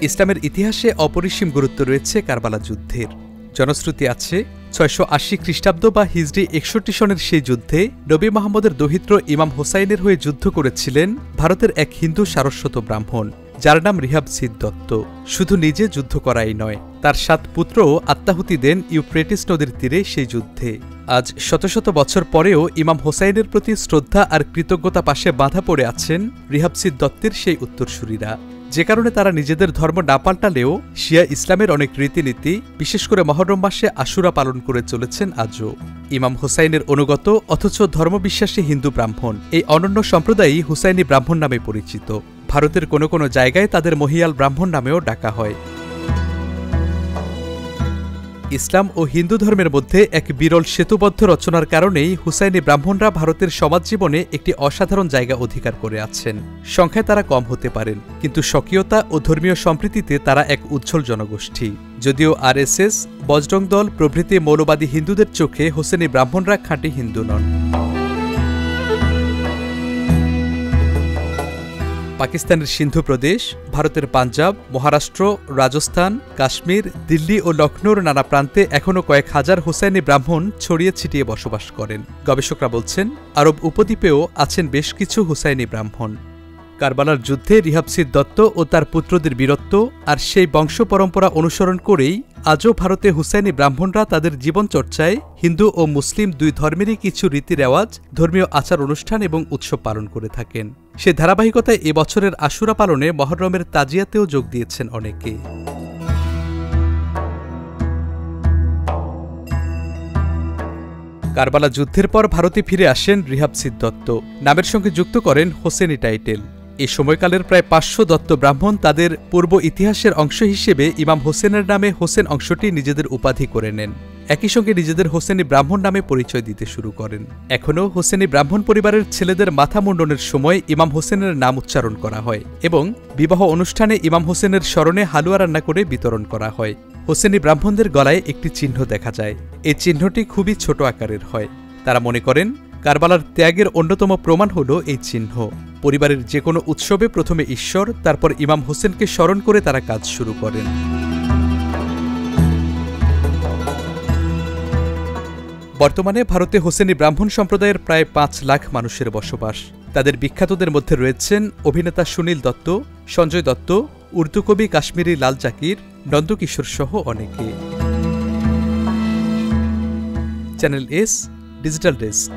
ইসলামের ইতিহাসে অপরিসীম গুরুত্ব রয়েছে কারবালা যুদ্ধের। জনশ্রুতি আছে ৬৮০ খ্রিস্টাব্দ বা হিজরি ৬১ সনের সেই যুদ্ধে নবী মুহাম্মদের দৌহিত্র ইমাম হোসাইনের হয়ে যুদ্ধ করেছিলেন ভারতের এক হিন্দু সারস্বত ব্রাহ্মণ, যার নাম রিহাবসিদ দত্ত। শুধু নিজে যুদ্ধ করাই নয়, তার ৭ পুত্রও আত্মাহুতি দেন ইউফ্রেটিস নদীর তীরে সেই যুদ্ধে। আজ শত শত বছর পরেও ইমাম হোসাইনের প্রতি শ্রদ্ধা আর কৃতজ্ঞতা পাশে বাঁধা পড়ে আছেন রিহাবসিদ দত্তের সেই উত্তরসূরিরা, যে কারণে তারা নিজেদের ধর্ম না পাল্টালেও শিয়া ইসলামের অনেক রীতিনীতি, বিশেষ করে মহরম মাসে আশুরা পালন করে চলেছেন আজও। ইমাম হোসাইনের অনুগত অথচ ধর্মবিশ্বাসী হিন্দু ব্রাহ্মণ এই অনন্য সম্প্রদায়ই হুসাইনি ব্রাহ্মণ নামে পরিচিত। ভারতের কোনো কোনো জায়গায় তাদের মহিয়াল ব্রাহ্মণ নামেও ডাকা হয়। ইসলাম ও হিন্দু ধর্মের মধ্যে এক বিরল সেতুবদ্ধ রচনার কারণেই হুসাইনি ব্রাহ্মণরা ভারতের সমাজ জীবনে একটি অসাধারণ জায়গা অধিকার করে আছেন। সংখ্যায় তারা কম হতে পারেন, কিন্তু স্বকীয়তা ও ধর্মীয় সম্প্রীতিতে তারা এক উজ্জ্বল জনগোষ্ঠী। যদিও আরএসএস, বজরং দল প্রভৃতি মৌলবাদী হিন্দুদের চোখে হুসেনি ব্রাহ্মণরা খাঁটি হিন্দু নন। পাকিস্তানের সিন্ধু প্রদেশ, ভারতের পাঞ্জাব, মহারাষ্ট্র, রাজস্থান, কাশ্মীর, দিল্লি ও লখনৌর নানা প্রান্তে এখনও কয়েক হাজার হুসাইনি ব্রাহ্মণ ছড়িয়ে ছিটিয়ে বসবাস করেন। গবেষকরা বলছেন, আরব উপদ্বীপেও আছেন বেশ কিছু হুসাইনি ব্রাহ্মণ। কারবালার যুদ্ধে রিহাবসিদ দত্ত ও তার পুত্রদের বীরত্ব আর সেই বংশ পরম্পরা অনুসরণ করেই আজও ভারতে হুসাইনি ব্রাহ্মণরা তাদের জীবনচর্চায় হিন্দু ও মুসলিম দুই ধর্মেরই কিছু রীতি রেওয়াজ, ধর্মীয় আচার অনুষ্ঠান এবং উৎসব পালন করে থাকেন। সে ধারাবাহিকতায় এবছরের আশুরা পালনে মহরমের তাজিয়াতেও যোগ দিয়েছেন অনেকে। কারবালা যুদ্ধের পর ভারতে ফিরে আসেন রিহাবসিদ দত্ত, নামের সঙ্গে যুক্ত করেন হোসেনি টাইটেল। এই সময়কালের প্রায় ৫০০ দত্ত ব্রাহ্মণ তাদের পূর্ব ইতিহাসের অংশ হিসেবে ইমাম হোসেনের নামে হোসেন অংশটি নিজেদের উপাধি করে নেন। একই সঙ্গে নিজেদের হোসেনি ব্রাহ্মণ নামে পরিচয় দিতে শুরু করেন। এখনও হোসেনি ব্রাহ্মণ পরিবারের ছেলেদের মাথা মুন্ডনের সময় ইমাম হোসেনের নাম উচ্চারণ করা হয় এবং বিবাহ অনুষ্ঠানে ইমাম হোসেনের স্মরণে হালুয়া রান্না করে বিতরণ করা হয়। হোসেনি ব্রাহ্মণদের গলায় একটি চিহ্ন দেখা যায়। এই চিহ্নটি খুবই ছোট আকারের হয়। তারা মনে করেন কারবালার ত্যাগের অন্যতম প্রমাণ হল এই চিহ্ন। পরিবারের যে কোনো উৎসবে প্রথমে ঈশ্বর, তারপর ইমাম হোসেনকে স্মরণ করে তারা কাজ শুরু করেন। বর্তমানে ভারতে হোসেনি ব্রাহ্মণ সম্প্রদায়ের প্রায় ৫ লাখ মানুষের বসবাস। তাদের বিখ্যাতদের মধ্যে রয়েছেন অভিনেতা সুনীল দত্ত, সঞ্জয় দত্ত, উর্দু কবি কাশ্মীরি লাল জাকির, নন্দকিশোর সহ অনেকে। Channel S digital desk.